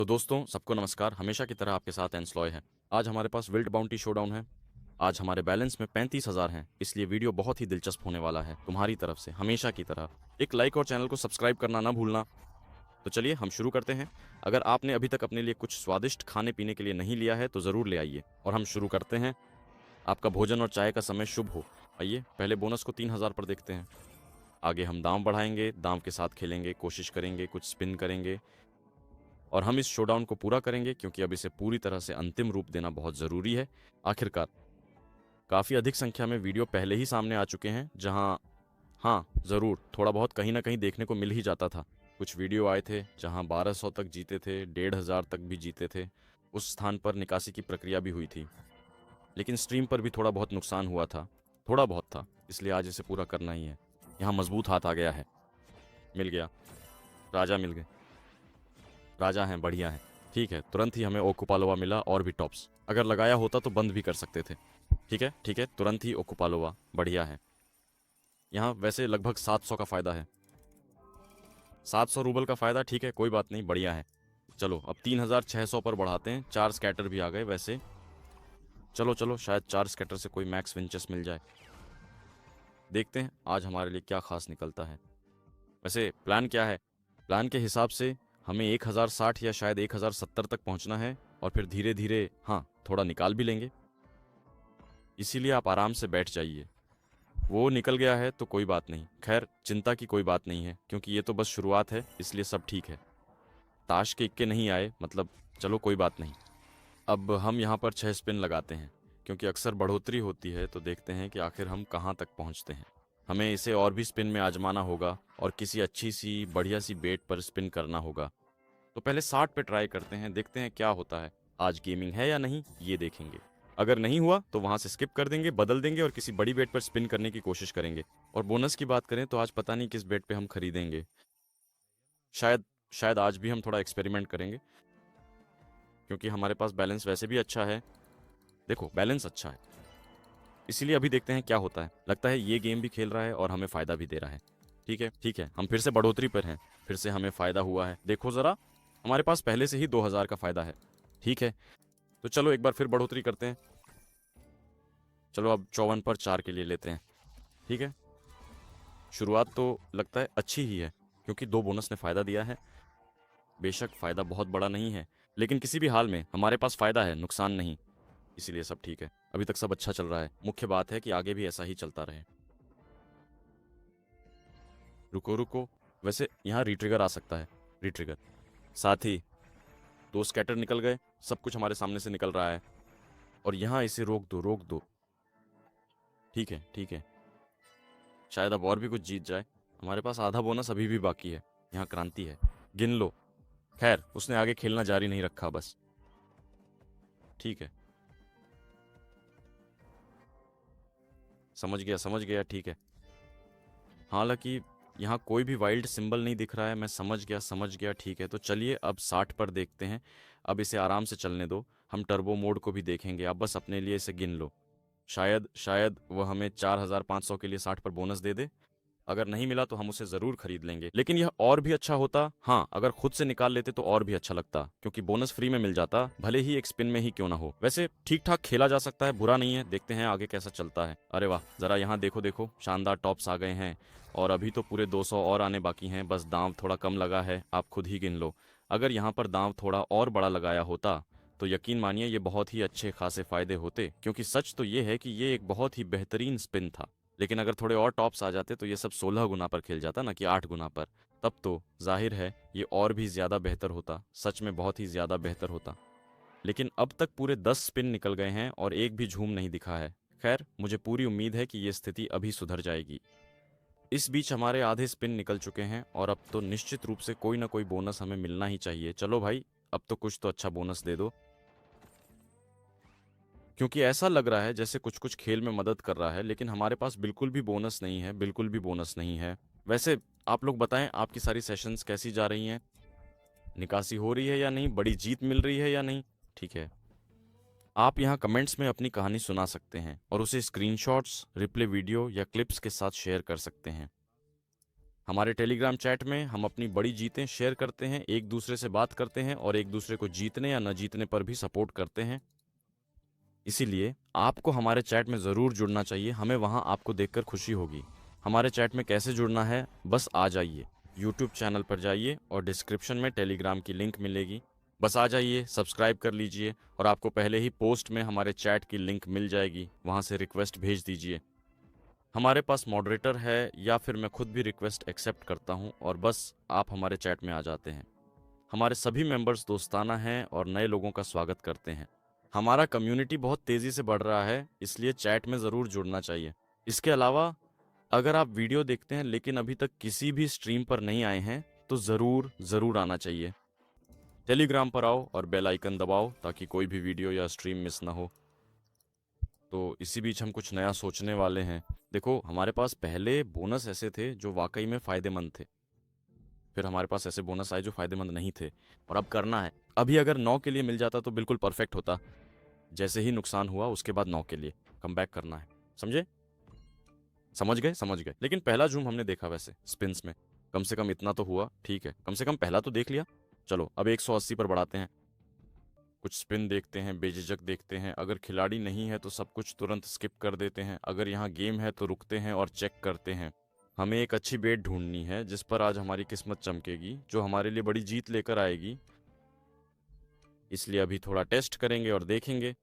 तो दोस्तों सबको नमस्कार। हमेशा की तरह आपके साथ एंस्लॉय है। आज हमारे पास विल्ट बाउंटी शोडाउन है। आज हमारे बैलेंस में 35,000 हैं, इसलिए वीडियो बहुत ही दिलचस्प होने वाला है। तुम्हारी तरफ से हमेशा की तरह एक लाइक और चैनल को सब्सक्राइब करना ना भूलना। तो चलिए हम शुरू करते हैं। अगर आपने अभी तक अपने लिए कुछ स्वादिष्ट खाने पीने के लिए नहीं लिया है तो ज़रूर ले आइए और हम शुरू करते हैं। आपका भोजन और चाय का समय शुभ हो। आइए पहले बोनस को 3,000 पर देखते हैं। आगे हम दांव बढ़ाएंगे, दांव के साथ खेलेंगे, कोशिश करेंगे, कुछ स्पिन करेंगे और हम इस शोडाउन को पूरा करेंगे क्योंकि अब इसे पूरी तरह से अंतिम रूप देना बहुत ज़रूरी है। आखिरकार काफ़ी अधिक संख्या में वीडियो पहले ही सामने आ चुके हैं जहां हाँ ज़रूर थोड़ा बहुत कहीं ना कहीं देखने को मिल ही जाता था। कुछ वीडियो आए थे जहां 1200 तक जीते थे, 1,500 तक भी जीते थे। उस स्थान पर निकासी की प्रक्रिया भी हुई थी, लेकिन स्ट्रीम पर भी थोड़ा बहुत नुकसान हुआ था। थोड़ा बहुत था, इसलिए आज इसे पूरा करना ही है। यहाँ मजबूत हाथ आ गया है। मिल गया, राजा मिल गए। राजा हैं, बढ़िया हैं। ठीक है, तुरंत ही हमें ओकुपालोवा मिला और भी टॉप्स। अगर लगाया होता तो बंद भी कर सकते थे। ठीक है, तुरंत ही ओकुपालोवा, बढ़िया है। यहाँ वैसे लगभग 700 का फ़ायदा है। 700 रूबल का फ़ायदा, ठीक है, कोई बात नहीं, बढ़िया है। चलो अब 3,600 पर बढ़ाते हैं। 4 स्कैटर भी आ गए वैसे। चलो चलो, शायद 4 स्कैटर से कोई मैक्स विंचेस मिल जाए। देखते हैं आज हमारे लिए क्या खास निकलता है। वैसे प्लान क्या है? प्लान के हिसाब से हमें 1,060 या शायद 1,070 तक पहुंचना है और फिर धीरे धीरे हाँ थोड़ा निकाल भी लेंगे। इसीलिए आप आराम से बैठ जाइए। वो निकल गया है तो कोई बात नहीं, खैर चिंता की कोई बात नहीं है क्योंकि ये तो बस शुरुआत है, इसलिए सब ठीक है। ताश के इक्के नहीं आए मतलब, चलो कोई बात नहीं। अब हम यहाँ पर 6 स्पिन लगाते हैं क्योंकि अक्सर बढ़ोतरी होती है, तो देखते हैं कि आखिर हम कहाँ तक पहुँचते हैं। हमें इसे और भी स्पिन में आजमाना होगा और किसी अच्छी सी बढ़िया सी बेट पर स्पिन करना होगा। तो पहले 60 पे ट्राई करते हैं, देखते हैं क्या होता है। आज गेमिंग है या नहीं ये देखेंगे। अगर नहीं हुआ तो वहां से स्किप कर देंगे, बदल देंगे और किसी बड़ी बेट पर स्पिन करने की कोशिश करेंगे। और बोनस की बात करें तो आज पता नहीं किस बेट पे हम खरीदेंगे। शायद शायद आज भी हम थोड़ा एक्सपेरिमेंट करेंगे क्योंकि हमारे पास बैलेंस वैसे भी अच्छा है। देखो बैलेंस अच्छा है, इसीलिए अभी देखते हैं क्या होता है। लगता है ये गेम भी खेल रहा है और हमें फ़ायदा भी दे रहा है। ठीक है, हम फिर से बढ़ोतरी पर हैं। फिर से हमें फ़ायदा हुआ है, देखो ज़रा। हमारे पास पहले से ही 2,000 का फ़ायदा है। ठीक है, तो चलो एक बार फिर बढ़ोतरी करते हैं। चलो अब 54 पर 4 के लिए लेते हैं। ठीक है, शुरुआत तो लगता है अच्छी ही है क्योंकि 2 बोनस ने फ़ायदा दिया है। बेशक फ़ायदा बहुत बड़ा नहीं है, लेकिन किसी भी हाल में हमारे पास फ़ायदा है, नुकसान नहीं। इसीलिए सब ठीक है, अभी तक सब अच्छा चल रहा है। मुख्य बात है कि आगे भी ऐसा ही चलता रहे। रुको रुको, वैसे यहाँ रीट्रिगर आ सकता है। रीट्रिगर, साथ ही 2 स्कैटर निकल गए। सब कुछ हमारे सामने से निकल रहा है और यहाँ इसे रोक दो, रोक दो। ठीक है, शायद अब और भी कुछ जीत जाए। हमारे पास आधा बोनस अभी भी बाकी है। यहाँ क्रांति है, गिन लो। खैर उसने आगे खेलना जारी नहीं रखा बस। ठीक है, समझ गया, ठीक है। हालांकि यहाँ कोई भी वाइल्ड सिंबल नहीं दिख रहा है। मैं समझ गया, ठीक है। तो चलिए अब 60 पर देखते हैं। अब इसे आराम से चलने दो। हम टर्बो मोड को भी देखेंगे। अब बस अपने लिए इसे गिन लो। शायद वह हमें 4,500 के लिए 60 पर बोनस दे दे। अगर नहीं मिला तो हम उसे ज़रूर खरीद लेंगे, लेकिन यह और भी अच्छा होता। हाँ, अगर खुद से निकाल लेते तो और भी अच्छा लगता क्योंकि बोनस फ्री में मिल जाता, भले ही एक स्पिन में ही क्यों ना हो। वैसे ठीक ठाक खेला जा सकता है, बुरा नहीं है। देखते हैं आगे कैसा चलता है। अरे वाह, ज़रा यहाँ देखो देखो, शानदार टॉप्स आ गए हैं और अभी तो पूरे 200 और आने बाकी हैं। बस दांव थोड़ा कम लगा है, आप खुद ही गिन लो। अगर यहाँ पर दांव थोड़ा और बड़ा लगाया होता तो यकीन मानिए ये बहुत ही अच्छे खासे फायदे होते, क्योंकि सच तो ये है कि ये एक बहुत ही बेहतरीन स्पिन था। लेकिन अगर थोड़े और टॉप्स आ जाते तो ये सब 16 गुना पर खेल जाता, ना कि 8 गुना पर। तब तो जाहिर है ये और भी ज़्यादा बेहतर होता, सच में बहुत ही ज़्यादा बेहतर होता। लेकिन अब तक पूरे 10 स्पिन निकल गए हैं और एक भी झूम नहीं दिखा है। खैर मुझे पूरी उम्मीद है कि ये स्थिति अभी सुधर जाएगी। इस बीच हमारे आधे स्पिन निकल चुके हैं और अब तो निश्चित रूप से कोई ना कोई बोनस हमें मिलना ही चाहिए। चलो भाई, अब तो कुछ तो अच्छा बोनस दे दो, क्योंकि ऐसा लग रहा है जैसे कुछ कुछ खेल में मदद कर रहा है, लेकिन हमारे पास बिल्कुल भी बोनस नहीं है, बिल्कुल भी बोनस नहीं है। वैसे आप लोग बताएं, आपकी सारी सेशंस कैसी जा रही हैं? निकासी हो रही है या नहीं? बड़ी जीत मिल रही है या नहीं? ठीक है, आप यहाँ कमेंट्स में अपनी कहानी सुना सकते हैं और उसे स्क्रीनशॉट्स, रिप्ले वीडियो या क्लिप्स के साथ शेयर कर सकते हैं। हमारे टेलीग्राम चैट में हम अपनी बड़ी जीतें शेयर करते हैं, एक दूसरे से बात करते हैं और एक दूसरे को जीतने या न जीतने पर भी सपोर्ट करते हैं। इसीलिए आपको हमारे चैट में ज़रूर जुड़ना चाहिए, हमें वहाँ आपको देखकर खुशी होगी। हमारे चैट में कैसे जुड़ना है, बस आ जाइए, यूट्यूब चैनल पर जाइए और डिस्क्रिप्शन में टेलीग्राम की लिंक मिलेगी। बस आ जाइए, सब्सक्राइब कर लीजिए और आपको पहले ही पोस्ट में हमारे चैट की लिंक मिल जाएगी, वहाँ से रिक्वेस्ट भेज दीजिए। हमारे पास मॉडरेटर है या फिर मैं खुद भी रिक्वेस्ट एक्सेप्ट करता हूँ और बस आप हमारे चैट में आ जाते हैं। हमारे सभी मेंबर्स दोस्ताना हैं और नए लोगों का स्वागत करते हैं। हमारा कम्युनिटी बहुत तेज़ी से बढ़ रहा है, इसलिए चैट में ज़रूर जुड़ना चाहिए। इसके अलावा अगर आप वीडियो देखते हैं लेकिन अभी तक किसी भी स्ट्रीम पर नहीं आए हैं तो ज़रूर ज़रूर आना चाहिए। टेलीग्राम पर आओ और बेल आइकन दबाओ ताकि कोई भी वीडियो या स्ट्रीम मिस ना हो। तो इसी बीच हम कुछ नया सोचने वाले हैं। देखो, हमारे पास पहले बोनस ऐसे थे जो वाकई में फ़ायदेमंद थे, फिर हमारे पास ऐसे बोनस आए जो फ़ायदेमंद नहीं थे, और अब करना है। अभी अगर 9 के लिए मिल जाता तो बिल्कुल परफेक्ट होता। जैसे ही नुकसान हुआ उसके बाद 9 के लिए कम बैक करना है। समझे? समझ गए, समझ गए। लेकिन पहला जूम हमने देखा वैसे स्पिन्स में, कम से कम इतना तो हुआ। ठीक है, कम से कम पहला तो देख लिया। चलो अब 180 पर बढ़ाते हैं। कुछ स्पिन देखते हैं, बेझिझक देखते हैं। अगर खिलाड़ी नहीं है तो सब कुछ तुरंत स्किप कर देते हैं। अगर यहाँ गेम है तो रुकते हैं और चेक करते हैं। हमें एक अच्छी बेट ढूंढनी है जिस पर आज हमारी किस्मत चमकेगी, जो हमारे लिए बड़ी जीत लेकर आएगी। इसलिए अभी थोड़ा टेस्ट करेंगे और देखेंगे।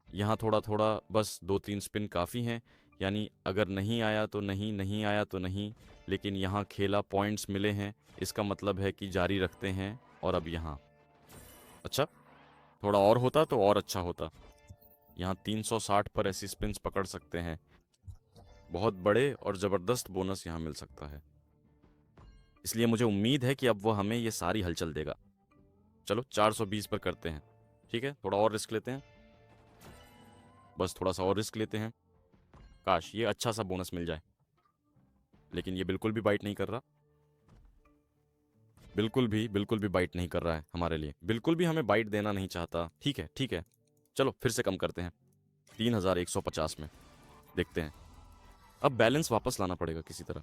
यहाँ थोड़ा थोड़ा, बस 2-3 स्पिन काफ़ी हैं। यानी अगर नहीं आया तो नहीं, नहीं आया तो नहीं, लेकिन यहाँ खेला, पॉइंट्स मिले हैं, इसका मतलब है कि जारी रखते हैं। और अब यहाँ अच्छा, थोड़ा और होता तो और अच्छा होता। यहाँ 360 पर ऐसी स्पिन्स पकड़ सकते हैं। बहुत बड़े और ज़बरदस्त बोनस यहाँ मिल सकता है, इसलिए मुझे उम्मीद है कि अब वो हमें ये सारी हलचल देगा। चलो 420 पर करते हैं। ठीक है, थोड़ा और रिस्क लेते हैं, बस थोड़ा सा और रिस्क लेते हैं। काश ये अच्छा सा बोनस मिल जाए, लेकिन ये बिल्कुल भी बाइट नहीं कर रहा। बिल्कुल भी बाइट नहीं कर रहा है हमारे लिए, बिल्कुल भी हमें बाइट देना नहीं चाहता। ठीक है ठीक है, चलो फिर से कम करते हैं 3150 में। देखते हैं, अब बैलेंस वापस लाना पड़ेगा किसी तरह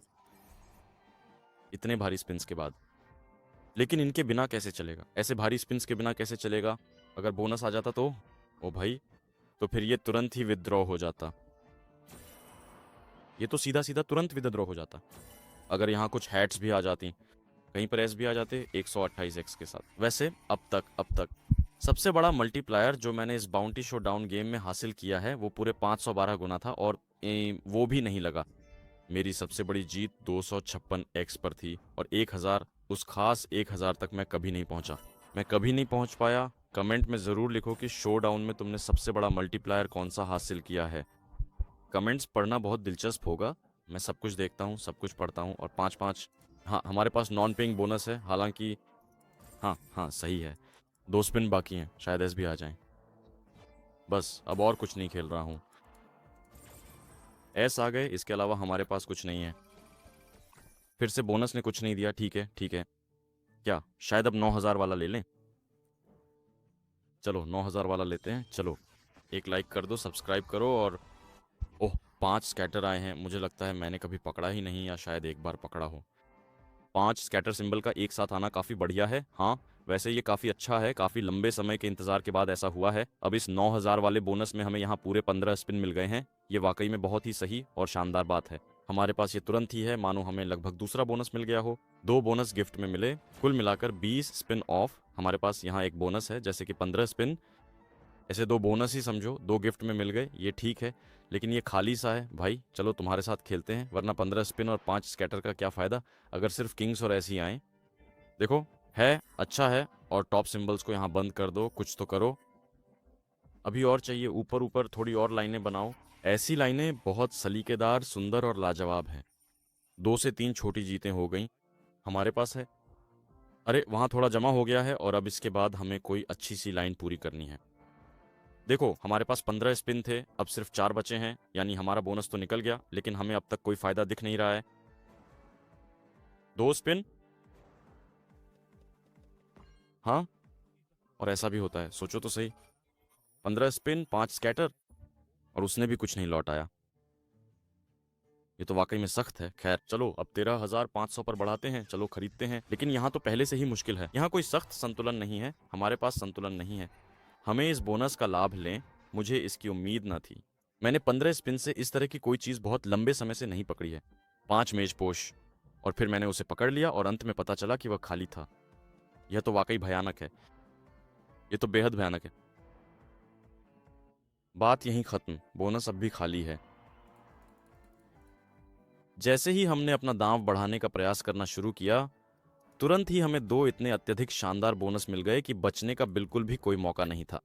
इतने भारी स्पिन्स के बाद। लेकिन इनके बिना कैसे चलेगा, ऐसे भारी स्पिन्स के बिना कैसे चलेगा। अगर बोनस आ जाता तो ओ भाई, तो फिर ये तुरंत ही विदड्रॉ हो जाता। ये तो सीधा सीधा तुरंत विदड्रॉ हो जाता। अगर यहाँ कुछ हैट्स भी आ जाती, कहीं पर एस भी आ जाते 128x के साथ। वैसे अब तक सबसे बड़ा मल्टीप्लायर जो मैंने इस बाउंटी शो डाउन गेम में हासिल किया है वो पूरे 512 गुना था, और वो भी नहीं लगा। मेरी सबसे बड़ी जीत 256x पर थी, और 1000, उस खास 1000 तक मैं कभी नहीं पहुंचा। मैं कभी नहीं पहुंच पाया। कमेंट में ज़रूर लिखो कि शो डाउन में तुमने सबसे बड़ा मल्टीप्लायर कौन सा हासिल किया है। कमेंट्स पढ़ना बहुत दिलचस्प होगा। मैं सब कुछ देखता हूँ, सब कुछ पढ़ता हूँ। और 5-5, हाँ हमारे पास नॉन पेइंग बोनस है हालांकि। हाँ हाँ सही है, 2 स्पिन बाकी हैं, शायद एस भी आ जाएं। बस अब और कुछ नहीं खेल रहा हूँ। एस आ गए, इसके अलावा हमारे पास कुछ नहीं है। फिर से बोनस ने कुछ नहीं दिया। ठीक है ठीक है, क्या शायद अब 9000 वाला ले लें। चलो 9000 वाला लेते हैं। चलो एक लाइक कर दो, सब्सक्राइब करो। और ओह, 5 स्कैटर आए हैं। मुझे लगता है मैंने कभी पकड़ा ही नहीं, या शायद एक बार पकड़ा हो। 5 स्कैटर सिंबल का एक साथ आना काफ़ी बढ़िया है। हाँ वैसे ये काफ़ी अच्छा है, काफ़ी लंबे समय के इंतज़ार के बाद ऐसा हुआ है। अब इस 9000 वाले बोनस में हमें यहाँ पूरे 15 स्पिन मिल गए हैं। ये वाकई में बहुत ही सही और शानदार बात है। हमारे पास ये तुरंत ही है, मानो हमें लगभग दूसरा बोनस मिल गया हो। 2 बोनस गिफ्ट में मिले, कुल मिलाकर 20 स्पिन ऑफ। हमारे पास यहाँ एक बोनस है, जैसे कि 15 स्पिन, ऐसे 2 बोनस ही समझो, 2 गिफ्ट में मिल गए। ये ठीक है, लेकिन ये खाली सा है भाई। चलो तुम्हारे साथ खेलते हैं, वरना 15 स्पिन और 5 स्कैटर का क्या फ़ायदा अगर सिर्फ किंग्स और ऐसे ही आए। देखो है, अच्छा है। और टॉप सिंबल्स को यहाँ बंद कर दो, कुछ तो करो। अभी और चाहिए, ऊपर ऊपर थोड़ी और लाइनें बनाओ। ऐसी लाइनें बहुत सलीकेदार, सुंदर और लाजवाब हैं। 2 से 3 छोटी जीतें हो गई हमारे पास है। अरे वहाँ थोड़ा जमा हो गया है, और अब इसके बाद हमें कोई अच्छी सी लाइन पूरी करनी है। देखो हमारे पास 15 स्पिन थे, अब सिर्फ 4 बचे हैं। यानी हमारा बोनस तो निकल गया, लेकिन हमें अब तक कोई फायदा दिख नहीं रहा है। 2 स्पिन, हाँ, और ऐसा भी होता है, सोचो तो सही। 15 स्पिन, 5 स्कैटर, और उसने भी कुछ नहीं लौटाया। ये तो वाकई में सख्त है। खैर चलो अब 13,500 पर बढ़ाते हैं, चलो खरीदते हैं। लेकिन यहाँ तो पहले से ही मुश्किल है, यहाँ कोई सख्त संतुलन नहीं है, हमारे पास संतुलन नहीं है। हमें इस बोनस का लाभ लें, मुझे इसकी उम्मीद न थी। मैंने 15 स्पिन से इस तरह की कोई चीज़ बहुत लंबे समय से नहीं पकड़ी है। 5 मेज पोश, और फिर मैंने उसे पकड़ लिया और अंत में पता चला कि वह खाली था। यह तो वाकई भयानक है, ये तो बेहद भयानक है। बात यहीं खत्म, बोनस अब भी खाली है। जैसे ही हमने अपना दांव बढ़ाने का प्रयास करना शुरू किया, तुरंत ही हमें 2 इतने अत्यधिक शानदार बोनस मिल गए कि बचने का बिल्कुल भी कोई मौका नहीं था।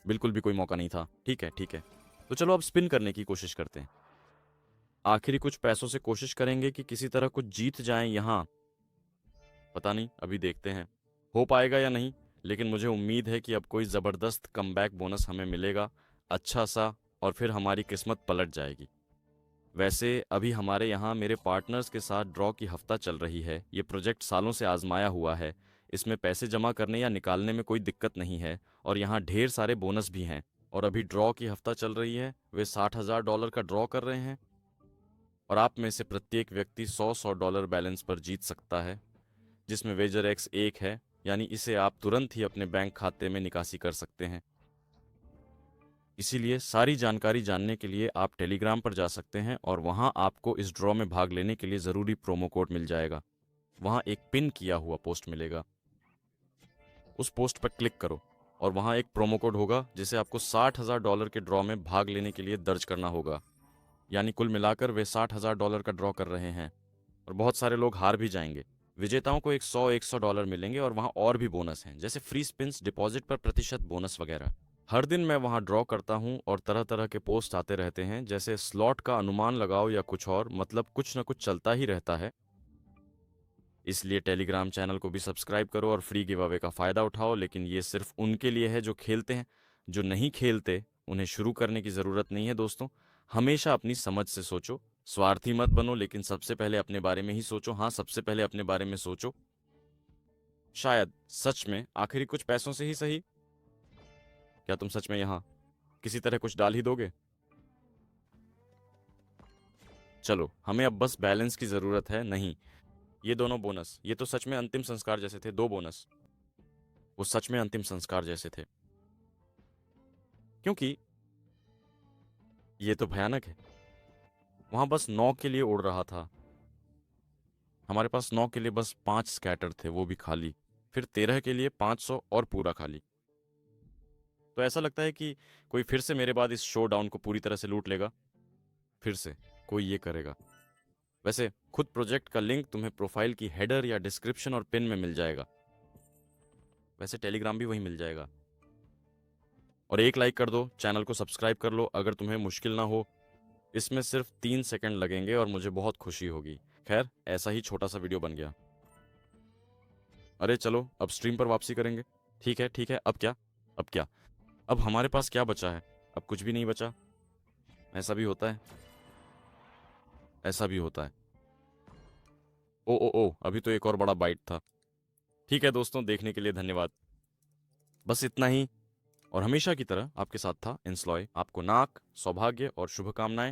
बिल्कुल भी कोई मौका नहीं था। ठीक है, ठीक है, तो चलो अब स्पिन करने की कोशिश करते हैं। आखिरी कुछ पैसों से कोशिश करेंगे कि किसी तरह कुछ जीत जाएं यहाँ। पता नहीं, अभी देखते हैं हो पाएगा या नहीं। लेकिन मुझे उम्मीद है कि अब कोई ज़बरदस्त कमबैक बोनस हमें मिलेगा, अच्छा सा, और फिर हमारी किस्मत पलट जाएगी। वैसे अभी हमारे यहाँ मेरे पार्टनर्स के साथ ड्रॉ की हफ्ता चल रही है। ये प्रोजेक्ट सालों से आजमाया हुआ है, इसमें पैसे जमा करने या निकालने में कोई दिक्कत नहीं है, और यहाँ ढेर सारे बोनस भी हैं। और अभी ड्रॉ की हफ्ता चल रही है, वे $60,000 का ड्रॉ कर रहे हैं, और आप में से प्रत्येक व्यक्ति 100-100 डॉलर बैलेंस पर जीत सकता है, जिसमें वेजर एक्स 1 है, यानी इसे आप तुरंत ही अपने बैंक खाते में निकासी कर सकते हैं। इसीलिए सारी जानकारी जानने के लिए आप टेलीग्राम पर जा सकते हैं, और वहां आपको इस ड्रॉ में भाग लेने के लिए ज़रूरी प्रोमो कोड मिल जाएगा। वहां एक पिन किया हुआ पोस्ट मिलेगा, उस पोस्ट पर क्लिक करो, और वहां एक प्रोमो कोड होगा जिसे आपको $60,000 के ड्रॉ में भाग लेने के लिए दर्ज करना होगा। यानी कुल मिलाकर वे $60,000 का ड्रॉ कर रहे हैं, और बहुत सारे लोग हार भी जाएंगे। विजेताओं को 100-100 डॉलर मिलेंगे, और वहाँ और भी बोनस हैं, जैसे फ्री स्पिन्स, डिपॉजिट पर प्रतिशत बोनस वगैरह। हर दिन मैं वहाँ ड्रॉ करता हूँ, और तरह तरह के पोस्ट आते रहते हैं, जैसे स्लॉट का अनुमान लगाओ या कुछ और, मतलब कुछ न कुछ चलता ही रहता है। इसलिए टेलीग्राम चैनल को भी सब्सक्राइब करो और फ्री गिव अवे का फ़ायदा उठाओ। लेकिन ये सिर्फ उनके लिए है जो खेलते हैं, जो नहीं खेलते उन्हें शुरू करने की ज़रूरत नहीं है। दोस्तों, हमेशा अपनी समझ से सोचो, स्वार्थी मत बनो, लेकिन सबसे पहले अपने बारे में ही सोचो। हाँ, सबसे पहले अपने बारे में सोचो। शायद सच में आखिरी कुछ पैसों से ही सही। क्या तुम सच में यहाँ किसी तरह कुछ डाल ही दोगे? चलो, हमें अब बस बैलेंस की ज़रूरत है। नहीं, ये दोनों बोनस, ये तो सच में अंतिम संस्कार जैसे थे। 2 बोनस, वो सच में अंतिम संस्कार जैसे थे, क्योंकि ये तो भयानक है। वहां बस 9 के लिए उड़ रहा था, हमारे पास 9 के लिए बस 5 स्कैटर थे, वो भी खाली। फिर 13 के लिए 500 और पूरा खाली। तो ऐसा लगता है कि कोई फिर से मेरे बाद इस शो डाउन को पूरी तरह से लूट लेगा। फिर से कोई ये करेगा। वैसे खुद प्रोजेक्ट का लिंक तुम्हें प्रोफाइल की हेडर या डिस्क्रिप्शन और पिन में मिल जाएगा। वैसे टेलीग्राम भी वहीं मिल जाएगा। और एक लाइक कर दो, चैनल को सब्सक्राइब कर लो अगर तुम्हें मुश्किल ना हो। इसमें सिर्फ 3 सेकंड लगेंगे और मुझे बहुत खुशी होगी। खैर, ऐसा ही छोटा सा वीडियो बन गया। अरे चलो, अब स्ट्रीम पर वापसी करेंगे। ठीक है, ठीक है, अब क्या? अब क्या? अब हमारे पास क्या बचा है? अब कुछ भी नहीं बचा। ऐसा भी होता है, ऐसा भी होता है। ओ ओ ओ, अभी तो एक और बड़ा बाइट था। ठीक है दोस्तों, देखने के लिए धन्यवाद। बस इतना ही, और हमेशा की तरह आपके साथ था इंस्लॉय। आपको नाक, सौभाग्य और शुभकामनाएं।